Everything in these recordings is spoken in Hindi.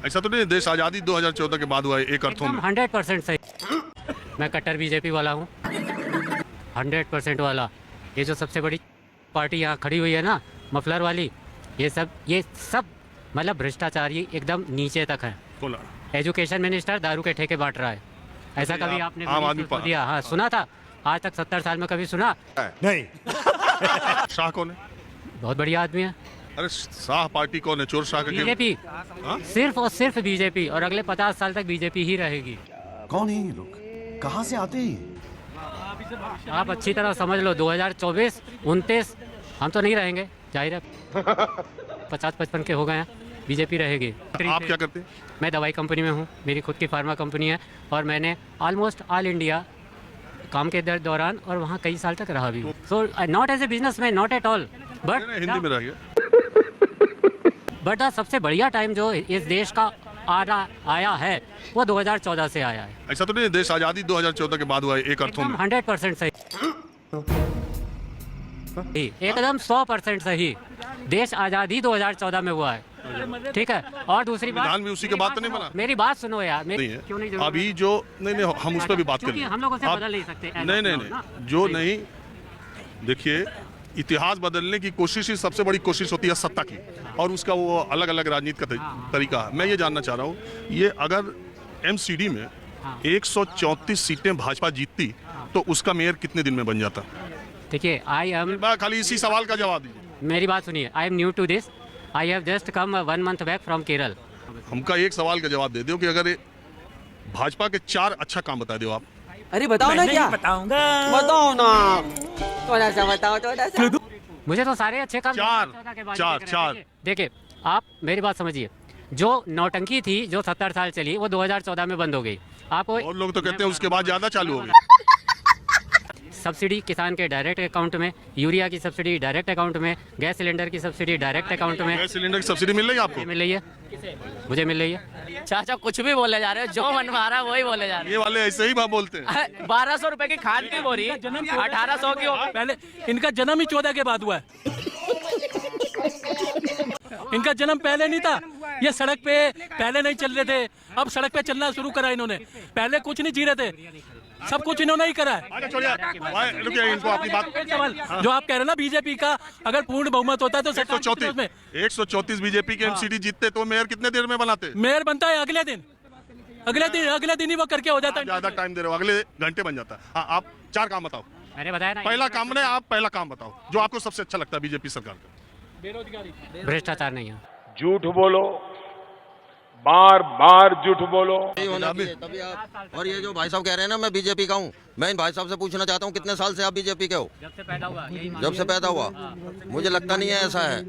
ऐसा तो नहीं देश आज़ादी 2014 के बाद हुआ है एक अर्थों में। 100% सही। मैं कट्टर बीजेपी वाला हूँ, 100% वाला। ये जो सबसे बड़ी पार्टी यहाँ खड़ी हुई है ना, मफलर वाली, ये सब मतलब भ्रष्टाचारी एकदम नीचे तक है। बोला एजुकेशन मिनिस्टर दारू के ठेके बांट रहा है, ऐसा कभी आपने आम आदमी दिया? हाँ सुना था, आज तक 70 साल में कभी सुना नहीं। शाह कौन है? बहुत बढ़िया आदमी है। अरे शाह पार्टी कौन है? चोर शाह का क्या? बीजेपी, सिर्फ और सिर्फ बीजेपी, और अगले 50 साल तक बीजेपी ही रहेगी। कौन है ये लोग, कहाँ से आते हैं? आप अच्छी तरह समझ लो, 2024, 29 हम तो नहीं रहेंगे, जाहिर है 50-55 के हो गए हैं, बीजेपी रहेगी। आप क्या करते हैं? मैं दवाई कंपनी में हूँ, मेरी खुद की फार्मा कंपनी है, और मैंने ऑलमोस्ट ऑल इंडिया काम के दौरान और वहाँ कई साल तक रहा भी। So not as a business man, not at all, Hindi में रहिए। बट सबसे बढ़िया टाइम जो इस देश का आया है वो 2014 से आया है। ऐसा तो नहीं देश आज़ादी 2014 के बाद हुआ है एक अर्थों में। 100% सही, एकदम 100% सही। देश आज़ादी 2014 में हुआ है, ठीक है। और दूसरी बात, संविधान भी उसी के बाद तो नहीं बना। मेरी बात सुनो यार, नहीं है क्यों नहीं? अभी जो नहीं हम उस पर भी बात क्योंकि करेंगे। हम लोगों से आप- बदल नहीं सकते। नहीं जो नहीं, देखिए इतिहास बदलने की कोशिश ही सबसे बड़ी कोशिश होती है सत्ता की, और उसका वो अलग अलग राजनीति का तरीका है। मैं ये जानना चाह रहा हूँ, ये अगर एमसीडी में 134 सीटें भाजपा जीतती तो उसका मेयर कितने दिन में बन जाता? देखिए, खाली इसी सवाल का जवाब दीजिए। मेरी बात सुनिए, I am new to this, I have just come 1 month back from Kerala. हमका एक सवाल का जवाब दे दो कि अगर भाजपा के 4 अच्छा काम बता दो आप। अरे बताओ ना, क्या बताऊंगा? बताओ ना, थोड़ा सा बताओ, थोड़ा सा। मुझे तो सारे अच्छे काम चार। देखिए, आप मेरी बात समझिए, जो नौटंकी थी जो 70 साल चली वो 2014 में बंद हो गई। आपको और लोग तो कहते हैं उसके बाद ज्यादा चालू हो गए। सब्सिडी किसान के डायरेक्ट अकाउंट में, यूरिया की सब्सिडी डायरेक्ट अकाउंट में, गैस सिलेंडर की सब्सिडी डायरेक्ट अकाउंट में। गैस सिलेंडर की सब्सिडी मिल रही है आपको? मिल रही है, मुझे मिल रही है। चाचा कुछ भी बोले जा रहे हो, जो मन में आ रहा है वही बोले जा रहे ये वाले ऐसे ही बात बोलते हैं। हैं। 1200 रुपए की खाद की बोरी 1800 की पहले इनका जन्म ही 14 के बाद हुआ है। इनका जन्म पहले नहीं था, ये सड़क पे पहले नहीं चल रहे थे, अब सड़क पे चलना शुरू करा इन्होंने। पहले कुछ नहीं जी रहे थे, सब कुछ इन्होंने ही करा है। रुकिए, इनको अपनी बात। सवाल जो आप कह रहे हैं ना, बीजेपी का अगर पूर्ण बहुमत होता है तो 134 बीजेपी के एमसीडी जीतते तो मेयर कितने देर में बनाते? मेयर बनता है अगले दिन ही वो करके हो जाता है। ज्यादा टाइम दे रहे हो, अगले घंटे बन जाता है। हाँ, आप 4 काम बताओ। मैंने बताया ना, पहला काम ने आप पहला काम बताओ जो आपको सबसे अच्छा लगता है बीजेपी सरकार का। बेरोजगारी, भ्रष्टाचार नहीं है। झूठ बोलो, बार बार झूठ बोलो। तभी आप, और ये जो भाई साहब कह रहे हैं ना मैं बीजेपी का हूँ, मैं इन भाई साहब से पूछना चाहता हूँ कितने साल से आप बीजेपी के हो? जब से पैदा हुआ, जब से पैदा हुआ? मुझे लगता नहीं है ऐसा है,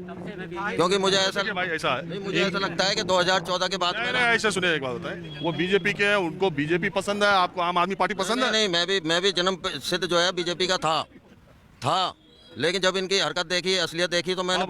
क्योंकि मुझे ऐसा भाई ऐसा है, नहीं, मुझे ऐसा लगता है कि 2014 के बाद में ऐसे सुनिए एक बात बताएं, वो बीजेपी के हैं, उनको बीजेपी पसंद है, आपको आम आदमी पार्टी पसंद है? नहीं, मैं भी जन्म सिद्ध जो है बीजेपी का था, लेकिन जब इनकी हरकत देखी, असलियत देखी तो मैंने